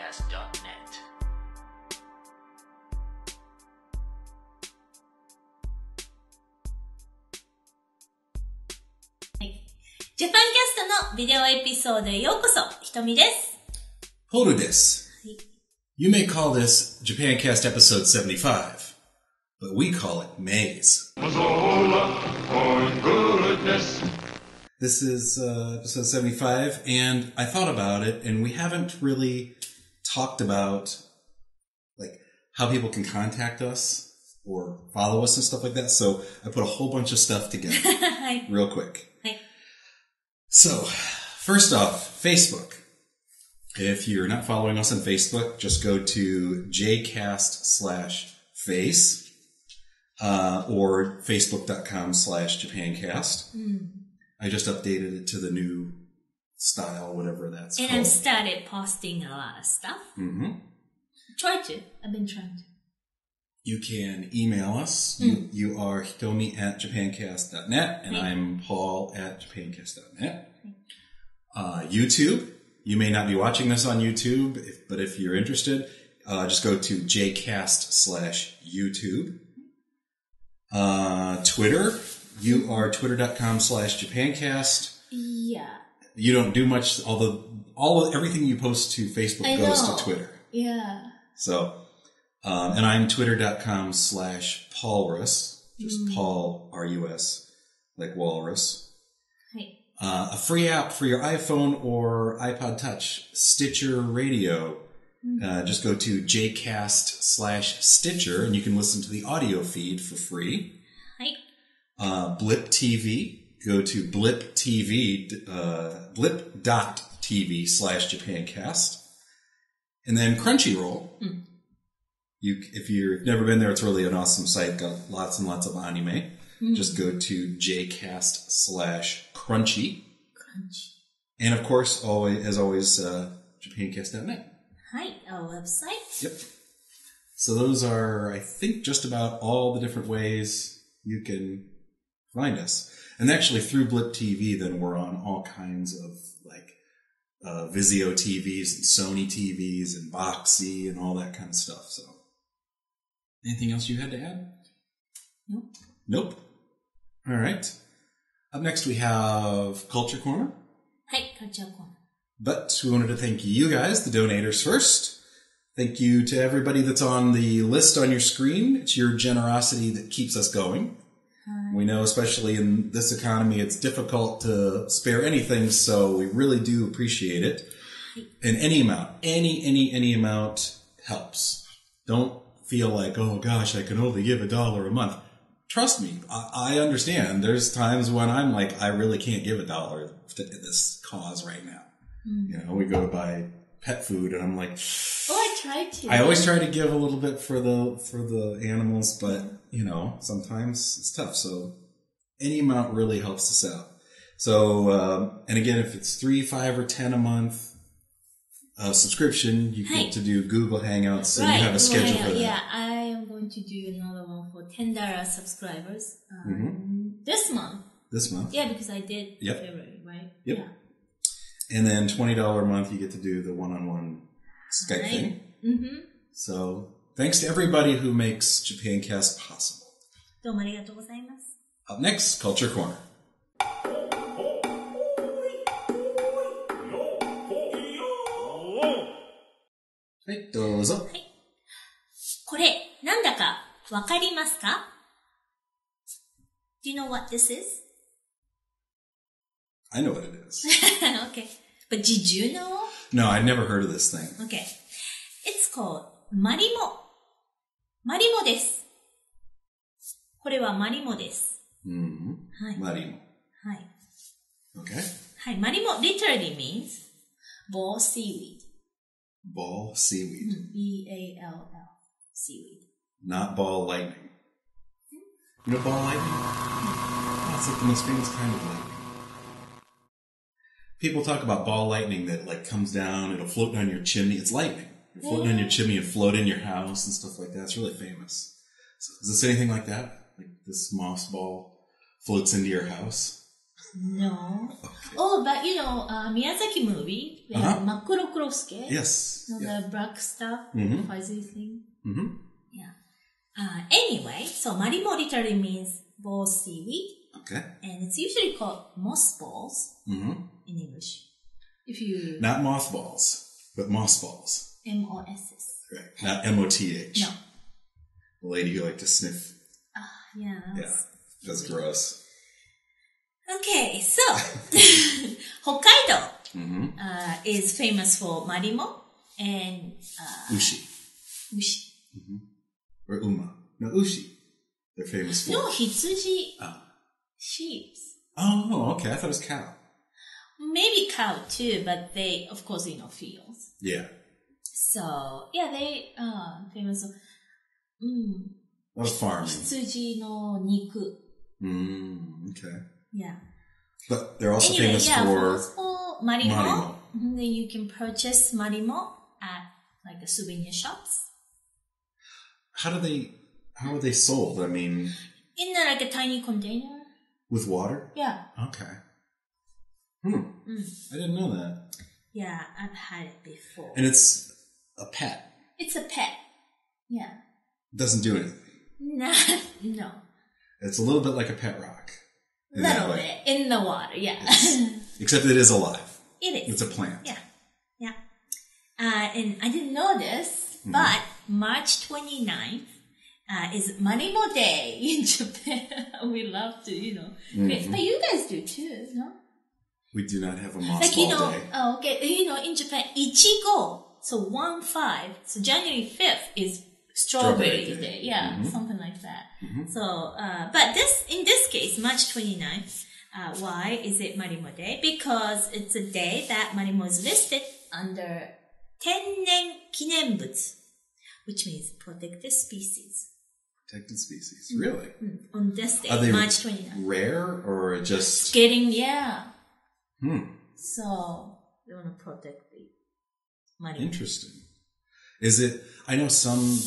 japancast.net. Japancast のビデオエピソードへようこそ、ひとみです。Hodo desu. You may call this Japancast episode 75, but we call it Maze. This is episode 75, and I thought about it, and we haven't really talked about like how people can contact us or follow us and stuff like that, so I put a whole bunch of stuff together real quick. So, first off, Facebook. If you're not following us on Facebook, just go to jcast/face or facebook.com/Japancast. I just updated it to the new style, whatever that's called. And I've started posting a lot of stuff. I've been trying to. You can email us. You are Hitomi at Japancast.net, and I'm Paul at Japancast.net. YouTube. You may not be watching this on YouTube, but if you're interested, just go to jcast/YouTube. Twitter. You are twitter.com/Japancast. Yeah. You don't do much, everything you post to Facebook goes to Twitter. Yeah. So, and I'm twitter.com/Paulrus, just Paul, R-U-S, like walrus. A free app for your iPhone or iPod Touch, Stitcher Radio. Just go to jcast/Stitcher and you can listen to the audio feed for free. Blip TV. Go to blip.tv/Japancast. And then Crunchyroll. If you've never been there, it's really an awesome site. Got lots and lots of anime. Just go to jcast/Crunchy. And of course, as always, Japancast.net. Our website. Yep. So those are, I think, just about all the different ways you can find us. And actually, through Blip TV, then we're on all kinds of like Vizio TVs and Sony TVs and Boxy and all that kind of stuff. So, anything else you had to add? Nope. All right. Up next, we have Culture Corner. Culture Corner. But we wanted to thank you guys, the donators, first. Thank you to everybody that's on the list on your screen. It's your generosity that keeps us going. We know, especially in this economy, it's difficult to spare anything, so we really do appreciate it. And any amount, any amount helps. Don't feel like, oh gosh, I can only give $1 a month. Trust me, I understand. There's times when I'm like, I really can't give $1 to this cause right now. You know, we go to buy pet food, and I'm like, I try to. I always try to give a little bit for the animals, but you know, sometimes it's tough. So any amount really helps us out. So, and again, if it's $3, $5, or $10 a month subscription, you get to do Google Hangouts, so you have a schedule for that. Yeah, I am going to do another one for $10 subscribers this month. This month? Yeah, because I did February, right? Yep. Yeah. And then $20 a month, you get to do the one-on-one Skype thing. So, thanks to everybody who makes Japancast possible. どうもありがとうございます。 Up next, Culture Corner. はい、どうぞ。これ、なんだかわかりますか? Do you know what this is? I know what it is. Okay. But did you know? No, I'd never heard of this thing. Okay. It's called Marimo. Marimo です。これは Marimo です。Marimo. Okay. Marimo literally means ball seaweed. Ball seaweed. B-A-L-L. Seaweed. Not ball lightning. You know ball lightning? Oh, it's like the most famous kind of lightning. People talk about ball lightning that like comes down, it'll float down your chimney. It's lightning. It'll float down your chimney and float in your house and stuff like that. It's really famous. So, is this anything like that? Like this moss ball floats into your house? No. Okay. Oh, but Miyazaki movie, they have Makuro Kurosuke. Yes. The black stuff, fuzzy thing. Mm-hmm. Yeah. Anyway, so Marimo literally means ball seaweed. Okay. And it's usually called mossballs in English. If you... Not mothballs, but mossballs. M-O-S-S. Right. Not M-O-T-H. No. The lady who liked to sniff. Yeah. That's gross. Okay, so Hokkaido is famous for Marimo and Ushi. Ushi. Or Uma. No, Ushi. They're famous for. No, Hitsuji. Sheep. Oh, okay. I thought it was cow. Maybe cow too, but they, of course, fields. Yeah. So, yeah, they famous. A lot of farming. Hitsuji no niku. Okay. Yeah. But they're also famous for Marimo. Then you can purchase Marimo at like the souvenir shops. How are they sold? I mean, in like a tiny container. With water? Yeah. Okay. I didn't know that. Yeah, I've had it before. And it's a pet. It's a pet. Yeah. It doesn't do anything. No. It's a little bit like a pet rock. Little bit. In the water, yeah. Except it is alive. It is. It's a plant. Yeah. Yeah. And I didn't know this, but March 29th is Marimo Day in Japan. We love to, But you guys do too, no? We do not have a mossball day. Oh, okay. In Japan, Ichigo. So 1-5. So January 5th is Strawberry Day. Yeah, something like that. So, but in this case, March 29th, why is it Marimo Day? Because it's a day that Marimo is listed under Tennen Kinenbutsu, which means protected species. Protected species, really? On this day, Are they March 29th. Rare or just... So, they want to protect the Marimo. Interesting. Is it... I know some,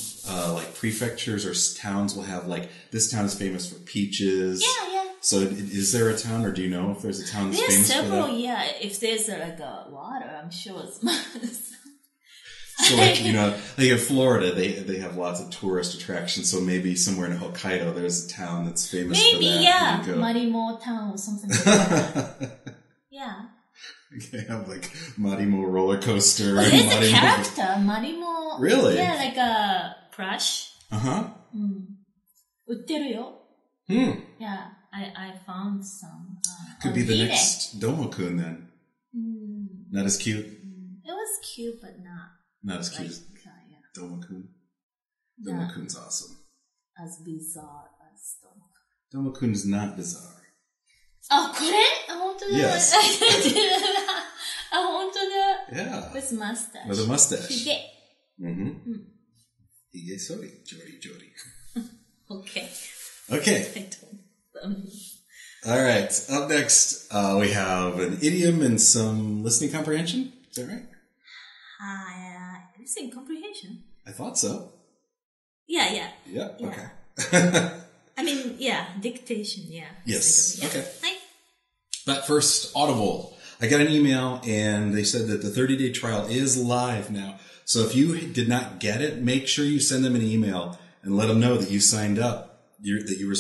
like, prefectures or towns will have, like, this town is famous for peaches. Yeah. So is there a town, or do you know if there's a town that's famous for that? There's several, yeah. If there's, like, a water, I'm sure it's... So, like, like in Florida, they have lots of tourist attractions, so maybe somewhere in Hokkaido there's a town that's famous for that. Maybe, yeah. Marimo town or something like that. Yeah. They have, like, Marimo roller coaster. Well, there's a character, Marimo. Really? Yeah, like a plush. Uh-huh. 売ってるよ. Yeah, I found some. Could be the next Domokun then. Not as cute? It was cute, but not as cute as yeah. Domokun. Domokun's awesome. As bizarre as Domokun. Domokun's not bizarre. あ、これ? 本当だ. Yes. 本当だ. Yeah. With mustache. With a mustache. ひげ. Hige sori. Jori. Okay. Okay. I don't. All right. Up next, we have an idiom and some listening comprehension. Is that right? Listening comprehension? I thought so. Yeah. Yeah. Okay. I mean, yeah, dictation, yeah. Yes. Yeah. Okay. Hi. But first, Audible. I got an email and they said that the 30-day trial is live now. So if you did not get it, make sure you send them an email and let them know that you signed up. That you were,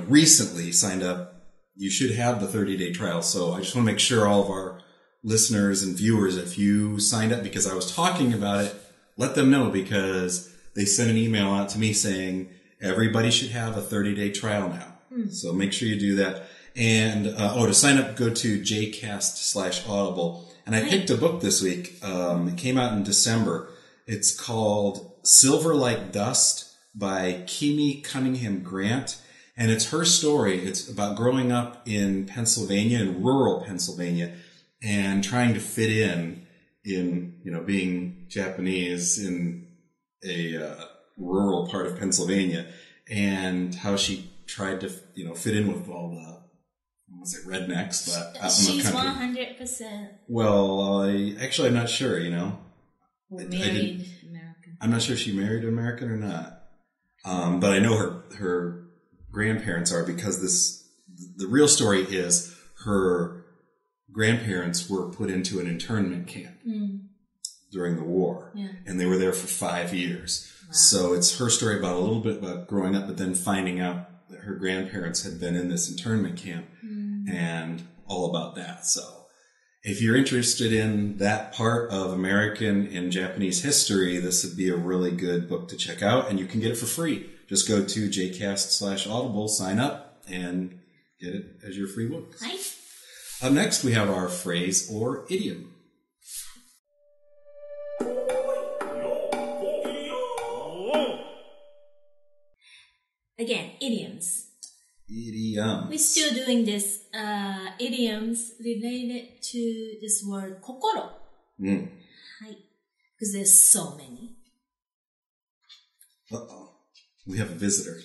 recently signed up. You should have the 30-day trial. So I just want to make sure all of our listeners and viewers, if you signed up because I was talking about it, let them know because they sent an email out to me saying everybody should have a 30-day trial now. So make sure you do that. And, to sign up, go to Jcast/Audible. And I picked a book this week. It came out in December. It's called Silver Like Dust by Kimi Cunningham Grant. And it's her story. It's about growing up in Pennsylvania, in rural Pennsylvania, and trying to fit in, being Japanese in a rural part of Pennsylvania, and how she tried to, fit in with all the, rednecks, but out in the country. She's 100%. Well, I'm not sure, Married American. I'm not sure she married an American or not. But I know her grandparents are, because the real story is her grandparents were put into an internment camp during the war. Yeah. And they were there for 5 years. Wow. So it's her story about a little bit about growing up, but then finding out that her grandparents had been in this internment camp and all about that. So if you're interested in that part of American and Japanese history, this would be a really good book to check out, and you can get it for free. Just go to jcast/audible, sign up, and get it as your free book. Nice. Up next, we have our phrase or idiom. Again, idioms. Idioms. We're still doing this idioms related to this word kokoro. Because there's so many. Uh-oh. We have a visitor.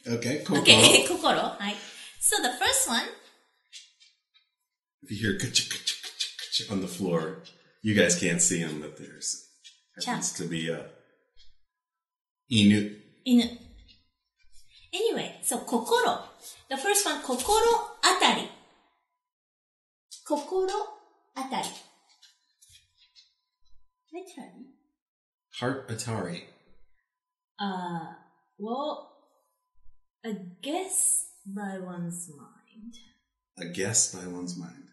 Okay, kokoro. Okay, kokoro. So the first one. If you hear ka-cha on the floor, you guys can't see him, but there's happens to be a inu. Inu. Anyway, so kokoro. The first one, kokoro atari. Kokoro atari. Literally. Heart atari. Well, a guess by one's mind. A guess by one's mind.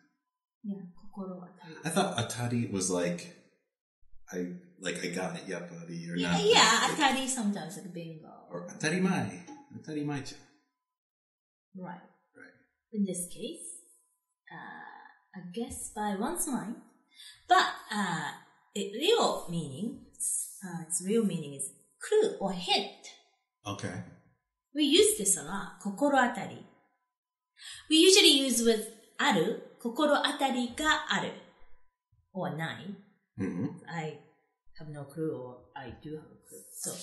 Yeah, kokoro atari. I thought atari was like I got it, yapari, or not. Yeah, atari sometimes like bingo. Or atarimai. Atarimai-chan. Right. In this case, a guess by one's mind. But its real meaning is clue or hint. Okay. We use this a lot. Kokoro atari. We usually use with aru. Kokoro atari ga aru. Or nai. I have no clue or I do have a clue. So,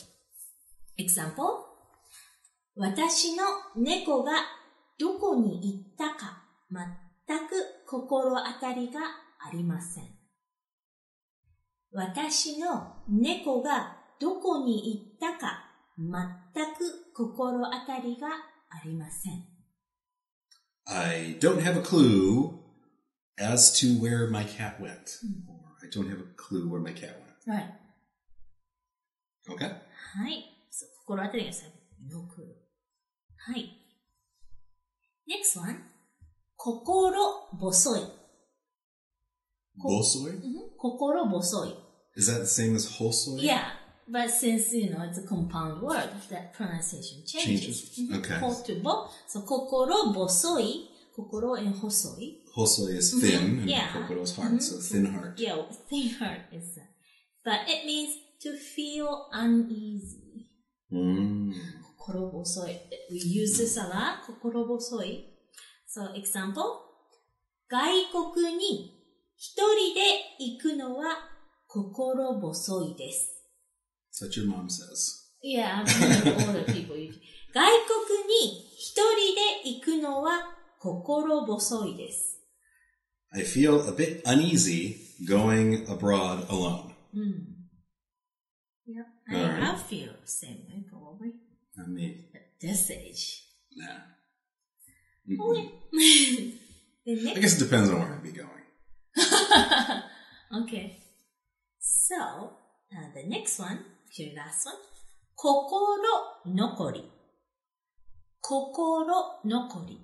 example. 私の猫がどこに行ったか全く心当たりがありません。私の猫がどこに行ったか全く心当たりがありません。I don't have a clue as to where my cat went. Or I don't have a clue where my cat went. Right. Okay. はい。そう、心当たりがさ、no clue. はい。Next one. 心細い。Bosoi? 心細い。Is that the same as hosoi? Yeah. But since, it's a compound word, that pronunciation changes. Okay. Ho to bo. So, kokoro bosoi. Kokoro and hosoi. Hosoi is thin, and Yeah. kokoro is heart, so thin heart. Yeah, thin heart is that. But it means to feel uneasy. Kokoro bosoi. We use this a lot. Kokoro bosoi. So, example. 外国に一人で行くのは心細いです。That's what your mom says. Yeah, all the people. 外国に一人で行くのは心細いです。I feel a bit uneasy going abroad alone. Yep. Right. I feel the same way, probably. Not me. At this age. Nah. Okay. I guess it depends on where I'd be going. Okay. So, the next one, actually last one. 心残り。心残り。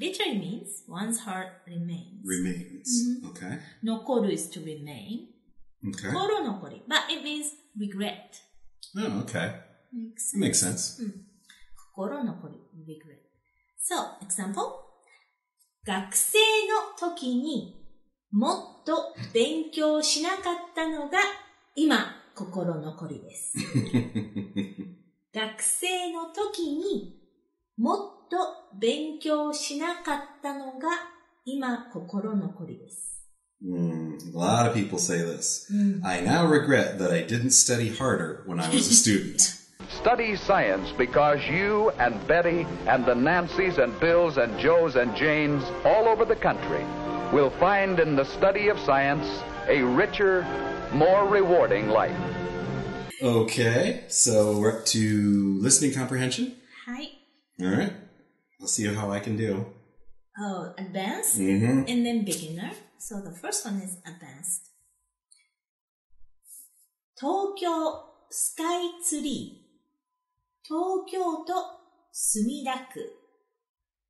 Literally means one's heart remains. Remains. Okay. 残る is to remain. Okay. 心残り. But it means regret. Oh, okay. Makes sense. 心残り regret. So, example. 学生の時にもっと勉強しなかったのが今心残りです。学生の時にもっと勉強しなかったのが今心残りです。A lot of people say this. I now regret that I didn't study harder when I was a student. Study science because you and Betty and the Nancys and Bills and Joes and Janes all over the country will find in the study of science a richer, more rewarding life. Okay, so we're up to listening comprehension. はい。All right. Let's see how I can do. Oh, advanced? Mm-hmm. And then beginner. So the first one is advanced. 東京スカイツリー。東京都墨田区。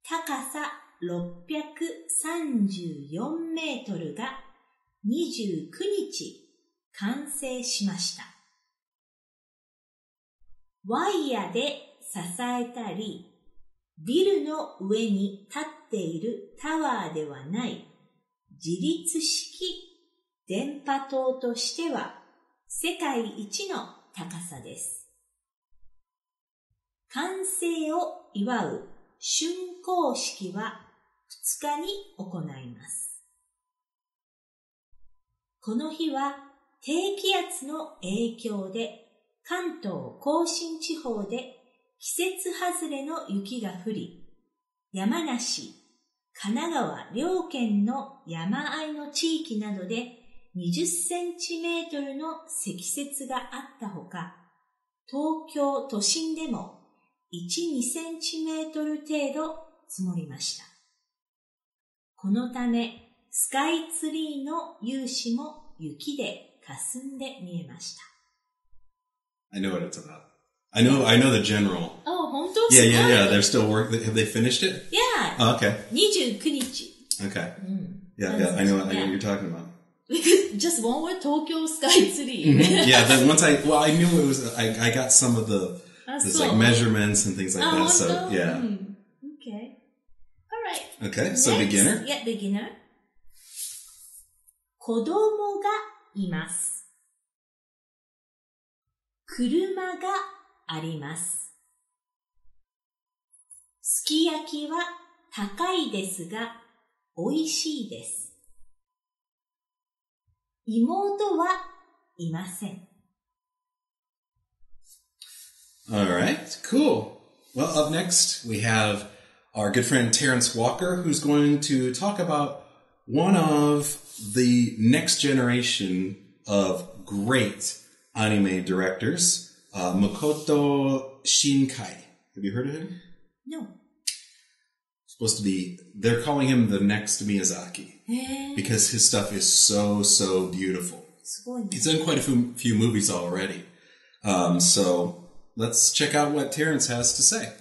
高さ634メートルが29日完成しました。ワイヤで支えたり、ビルの上に立っているタワーではない自立式電波塔としては世界一の高さです。完成を祝う竣工式は2日に行います。この日は低気圧の影響で関東甲信地方で季節外れの雪が降り、山梨、神奈川両県の山あいの地域などで20センチメートルの積雪があったほか、東京都心でも1、2センチメートル程度積もりました。このため、スカイツリーの雄姿も雪で霞んで見えました。I know what it's about. I know the general. Oh, 本当？ Yeah. They're still working. Have they finished it? Yeah. Oh, okay. 29日. Okay. Yeah. I know what you're talking about. Just one word, Tokyo Sky Tree. Yeah. Then once I knew it was. I got some of the like measurements and things like that. So yeah. Okay. All right. Okay. Next, So beginner. Yeah, beginner. 子供がいます。車があります。すき焼きは高いですが美味しいです。妹はいません。All right, cool. Well, up next we have our good friend Terrence Walker, who's going to talk about one of the next generation of great anime directors, Makoto Shinkai. Have you heard of him? No. Supposed to be, they're calling him the next Miyazaki because his stuff is so beautiful. He's done quite a few movies already. So let's check out what Terrence has to say.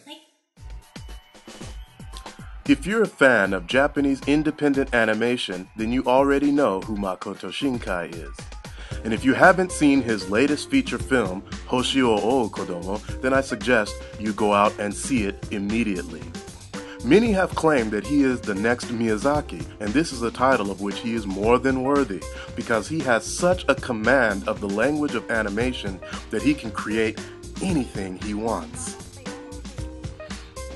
If you're a fan of Japanese independent animation, then you already know who Makoto Shinkai is. And if you haven't seen his latest feature film, Hoshi o ou Kodomo, then I suggest you go out and see it immediately. Many have claimed that he is the next Miyazaki, and this is a title of which he is more than worthy, because he has such a command of the language of animation that he can create anything he wants.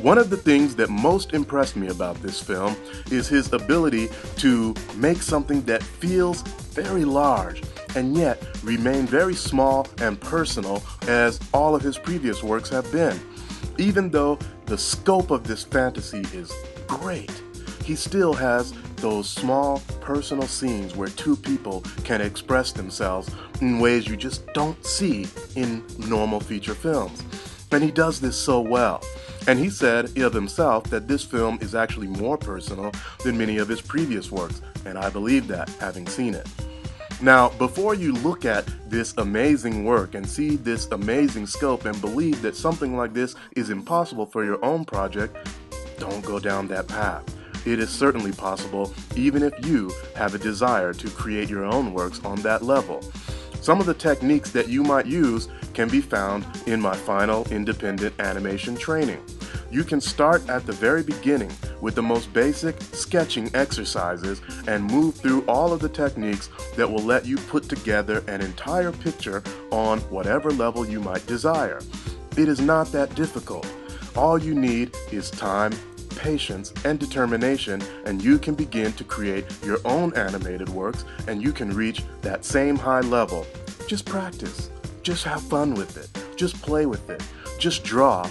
One of the things that most impressed me about this film is his ability to make something that feels very large and yet remain very small and personal as all of his previous works have been. Even though the scope of this fantasy is great, he still has those small personal scenes where two people can express themselves in ways you just don't see in normal feature films. And he does this so well. And he said of himself that this film is actually more personal than many of his previous works, and I believe that, having seen it. Now, before you look at this amazing work and see this amazing scope and believe that something like this is impossible for your own project, don't go down that path. It is certainly possible, even if you have a desire to create your own works on that level. Some of the techniques that you might use can be found in my final independent animation training. You can start at the very beginning with the most basic sketching exercises and move through all of the techniques that will let you put together an entire picture on whatever level you might desire. It is not that difficult. All you need is time, patience, and determination, and you can begin to create your own animated works, and you can reach that same high level. Just practice. Just have fun with it. Just play with it. Just draw,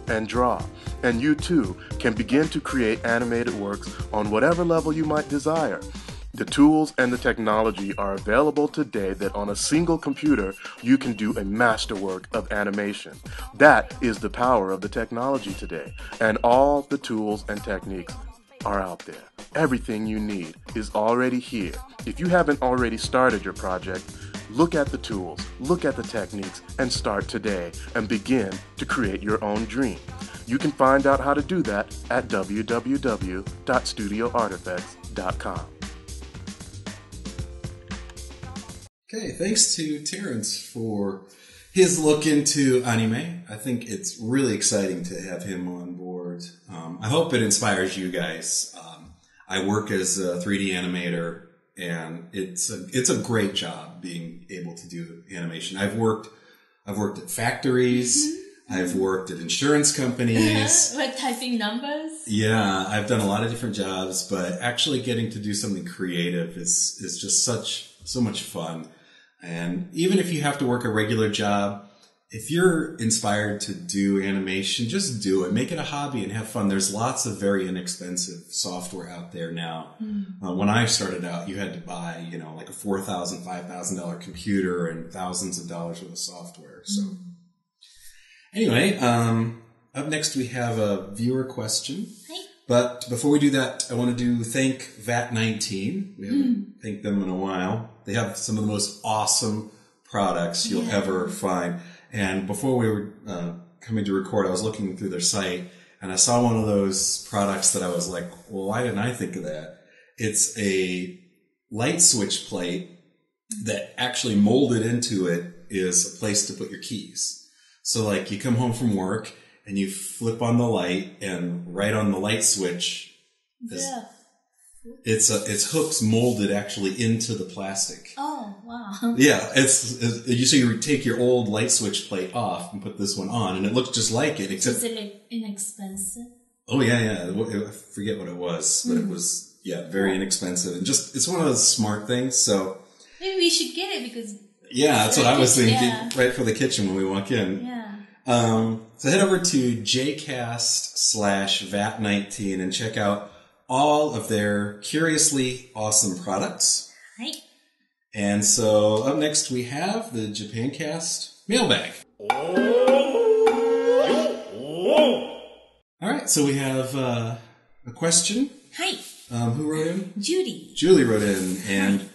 and draw. And you too can begin to create animated works on whatever level you might desire. The tools and the technology are available today that on a single computer, you can do a masterwork of animation. That is the power of the technology today. And all the tools and techniques are out there. Everything you need is already here. If you haven't already started your project, look at the tools, look at the techniques, and start today and begin to create your own dream. You can find out how to do that at www.studioartifacts.com. Okay, thanks to Terrence for his look into anime. I think it's really exciting to have him on board. I hope it inspires you guys. I work as a 3D animator, and it's a great job being able to do animation. I've worked at factories. I've worked at insurance companies. Like typing numbers? Yeah, I've done a lot of different jobs, but actually getting to do something creative is just so much fun. And even if you have to work a regular job, if you're inspired to do animation, just do it. Make it a hobby and have fun. There's lots of very inexpensive software out there now. When I started out, you had to buy, like a $4,000, $5,000 computer and thousands of dollars worth of software. So anyway, up next we have a viewer question. Hi. But before we do that, I wanted to thank VAT19. We haven't thanked them in a while. They have some of the most awesome products you'll ever find. And before we were coming to record, I was looking through their site, and I saw one of those products that I was like, well, why didn't I think of that? It's a light switch plate that actually molded into it is a place to put your keys. So like you come home from work and you flip on the light, and right on the light switch, it's hooks molded actually into the plastic. Oh, wow. Yeah, so you take your old light switch plate off and put this one on, and it looks just like it, except... Is it inexpensive? Oh, yeah. I forget what it was, but it was, very inexpensive. And just, it's one of those smart things, so... Maybe we should get it because... Yeah, that's what I was thinking, right for the kitchen when we walk in. Yeah. So head over to jcast/VAT19 and check out all of their curiously awesome products. Right. And so up next we have the Japancast Mailbag. All right, so we have a question. Hi. Who wrote in? Judy. Julie wrote in and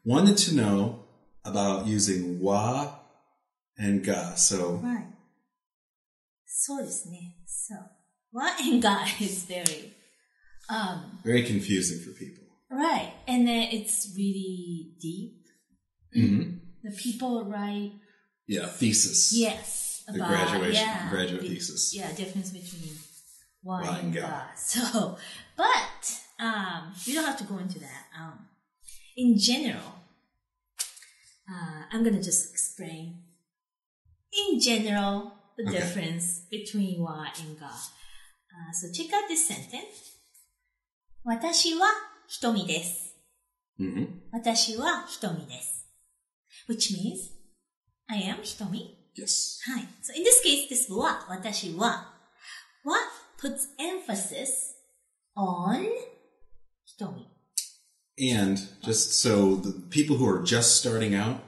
wanted to know about using wa and ga. So Right. そうですね. So, wa and ga is very confusing for people. right. And then it's really deep. Mm-hmm. The people write thesis. yes The about graduate thesis. Yeah, difference between wa Wa and and ga. ga. So, but we don't have to go into that. In general, I'm gonna just explain. In general, the difference between wa and ga. So check out this sentence. 私はHitomiです。私はHitomiです。Which means, I am Hitomi. Yes. はい。So in this case, this は、私は、wa puts emphasis on Hitomi. And just so the people who are just starting out,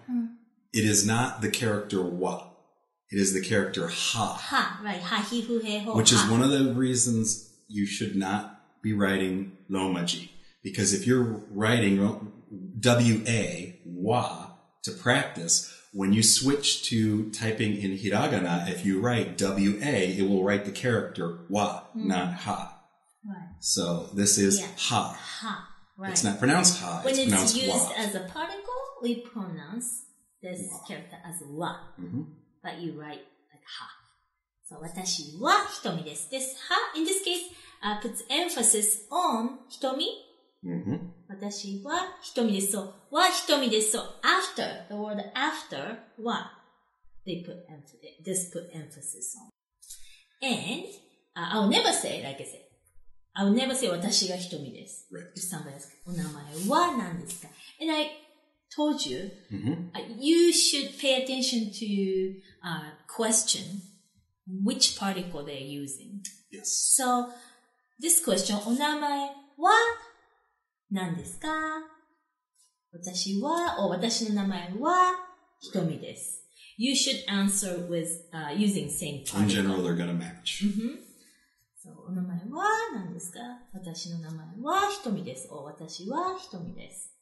it is not the character wa. It is the character ha. Ha, right. Ha, hi, hu, he, ho, Which is ha. one of the reasons you should not be writing romaji. Because if you're writing W-A, wa, to practice, when you switch to typing in hiragana, if you write W-A, it will write the character wa, not ha. Right. So this is ha. Ha, right. It's not pronounced ha, When it's it's pronounced used wa. as a particle, we pronounce this character as wa. But you write like ha. So, 私はHitomiです。This ha, in this case, puts emphasis on Hitomi. 私はHitomiです。So, はHitomiです。So, after, the word after, は, put emphasis on. And, I'll never say, like I said, I'll never say 私がHitomiです。Right. If somebody asks, お名前は何ですか? And I told you, you should pay attention to question which particle they're using. Yes. So, this question, お名前は何ですか?私は or 私の名前はひとみです。You should answer with using same particle. In general, they're gonna match. So, お名前は何ですか？私の名前はひとみです。or 私はひとみです。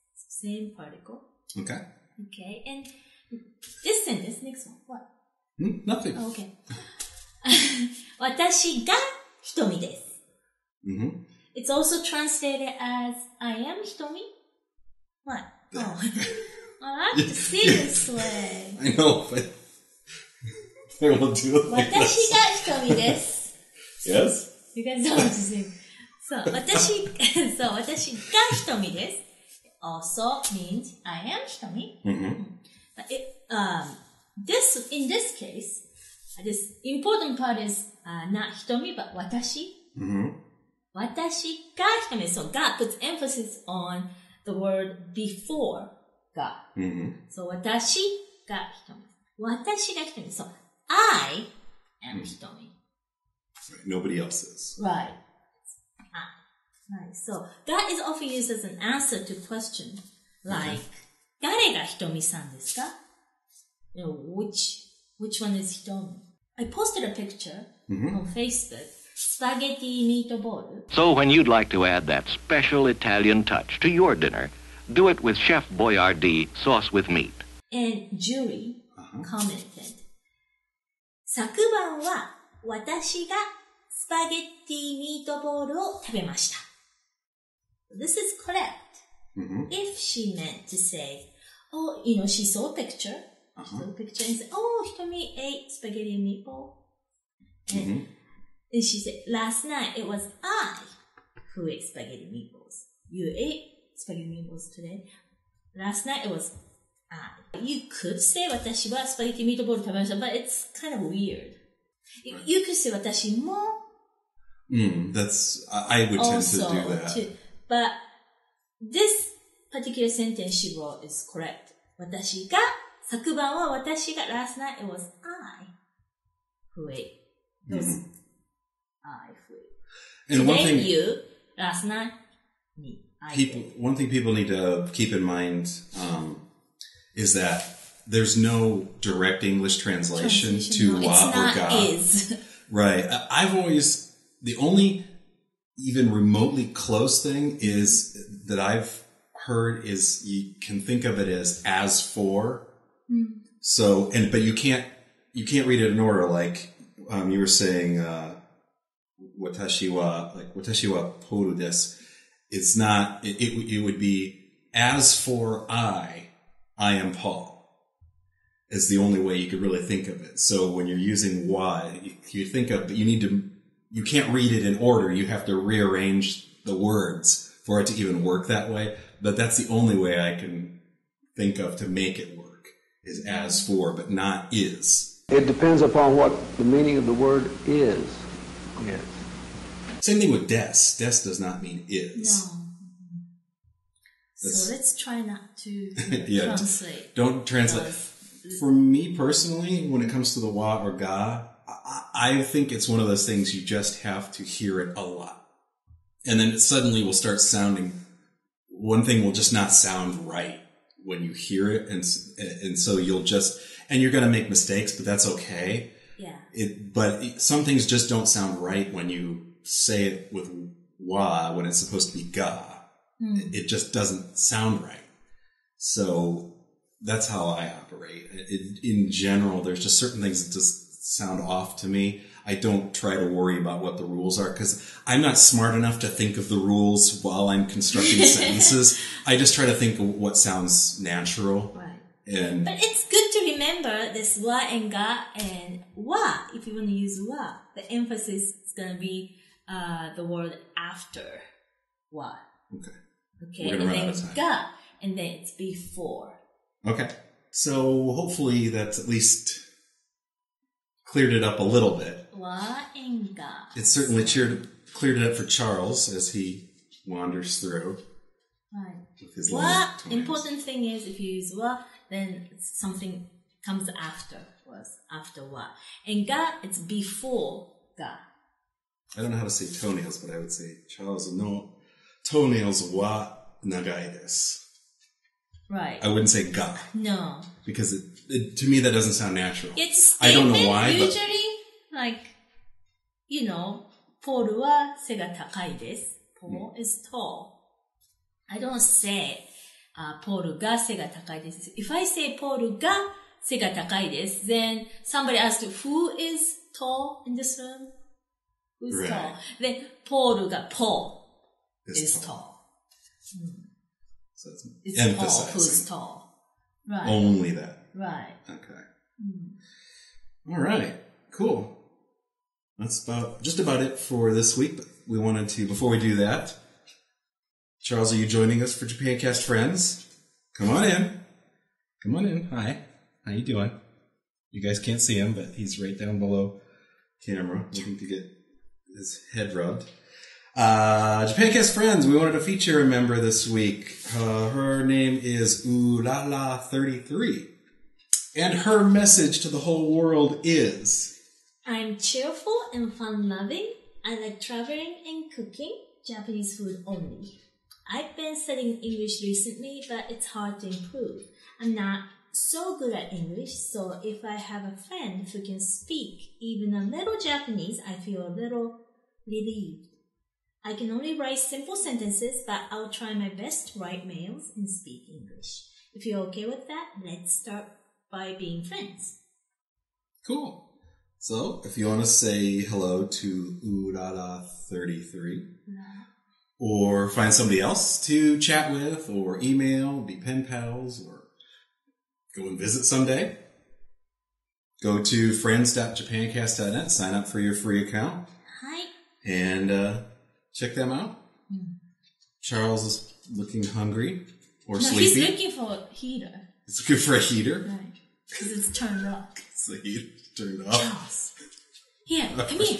Same particle. Okay. Okay, and this sentence, next one, what? Nothing. Okay. 私がひとみです。It's also translated as I am Hitomi. What? Oh. I like to see this way. I know, but I will do it like 私がひとみです。Yes? You guys don't want to sing. So, 私がひとみです。Also means I am Hitomi. But in this case, this important part is not Hitomi, but 私。私がひとみ。So, ga puts emphasis on the word before ga. So, 私がひとみ。私がひとみ。So, I am Hitomi. Right, nobody else is. Right. Right. So, that is often used as an answer to question like, 誰がひとみさんですか? You know, which one is Hitomi? I posted a picture on Facebook, spaghetti meatball. So when you'd like to add that special Italian touch to your dinner, do it with Chef Boyardee sauce with meat. And Julie commented, 昨晩は私がスパゲッティミートボールを食べました。This is correct. If she meant to say, oh, you know, she saw a picture. She saw a picture and said, oh, Hitomi ate spaghetti and meatball. And then she said, last night it was I who ate spaghetti meatballs. You ate spaghetti meatballs today. Last night it was I. You could say 私はスパゲッティミートボール食べました but it's kind of weird. You could say 私も I would tend to do that. Too. But this particular sentence she wrote is correct. 私が、昨晩は私が last night it was I who ate. It was I who ate. And one Today thing you, last night me. One thing people need to keep in mind is that there's no direct English translation to wa or ga. Is. Right. I've always, the only even remotely close thing is that I've heard is you can think of it as for. So, but you can't read it in order like, you were saying, watashi wa poru desu. It's not, it would be as for I am Paul. Is the only way you could really think of it. So when you're using wa, you think of, you can't read it in order. You have to rearrange the words for it to even work that way. But that's the only way I can think of to make it work, is as for, but not is. It depends upon what the meaning of the word is. Yes. Same thing with des. Des does not mean is. No. So let's try not to Yeah, translate. Don't translate. For me personally, when it comes to the wa or ga, I think it's one of those things you just have to hear it a lot. And then it suddenly will start sounding, one thing will just not sound right when you hear it. And so you'll just, and you're going to make mistakes, but that's okay. Yeah. But some things just don't sound right when you say it with wa when it's supposed to be ga. It just doesn't sound right. So that's how I operate. In general, there's just certain things that just sound off to me. I don't try to worry about what the rules are because I'm not smart enough to think of the rules while I'm constructing sentences. I just try to think of what sounds natural. Right. But it's good to remember this wa and ga and wa. If you want to use wa, the emphasis is going to be the word after wa. Okay. We're going to run out of time. Ga, and then it's before. Okay. So hopefully that's at least cleared it up a little bit. Wa and ga. It certainly cleared it up for Charles as he wanders through. Right. With his Wa, important thing is if you use wa, then something comes after wa. And ga, it's before ga. I don't know how to say toenails, but I would say Charles no toenails wa nagai desu. Right. I wouldn't say ga. No. Because to me that doesn't sound natural. It's I don't know why, but usually, like, you know, Paul は背が高いです。Paul is tall. I don't say, Paul が背が高いです。If I say Paul が背が高いです、then somebody asks, who is tall in this room? Who's Right. tall? Then Paul が Paul is tall. So It's emphasizing. Paul who's tall. Right. Only that. Right. Okay. All right. Cool. That's just about it for this week. But we wanted to, before we do that, Charles, are you joining us for Japancast Friends? Come on in. Come on in. Hi. How you doing? You guys can't see him, but he's right down below camera, looking to get his head rubbed. Japancast Friends, we wanted to feature a member this week. Her name is Ulala33. And her message to the whole world is... I'm cheerful and fun-loving. I like traveling and cooking Japanese food only. I've been studying English recently, but it's hard to improve. I'm not so good at English, so if I have a friend who can speak even a little Japanese, I feel a little relieved. I can only write simple sentences, but I'll try my best to write mails and speak English. If you're okay with that, let's start by being friends. Cool. So, if you want to say hello to Urara33, or find somebody else to chat with, or email, be pen pals, or go and visit someday, go to friends.japancast.net, sign up for your free account, Hi. and check them out. Charles is looking hungry or No, sleepy. he's looking for a heater. It's looking for a heater. Right. Because it's turned off. It's the heater turned off. Charles. Here, come here.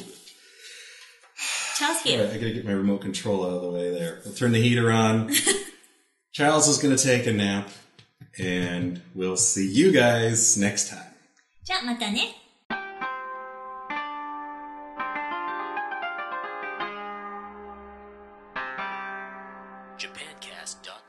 Charles, All here. right, I gotta get my remote control out of the way there. I'll turn the heater on. Charles is gonna take a nap, and we'll see you guys next time. じゃあまたね。Japancast.net